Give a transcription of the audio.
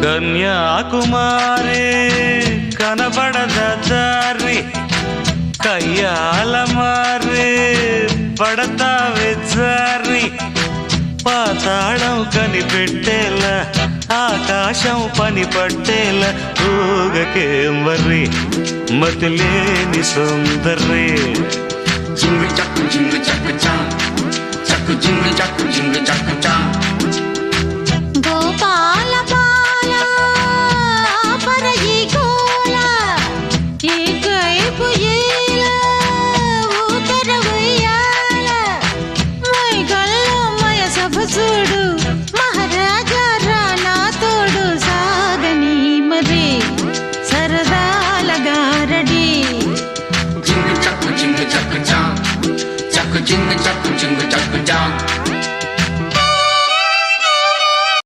కన్యాకుమారి కనబడద దారి కయ్యాల మారి పడతావే జారి పాతాళం కనిపెట్టేలా ఆకాశం పని పట్టేలా ఊగకేం వర్రి మతిలేని సుందరి జింగు చక్కు చా చక్కు జింగు చక్కు చా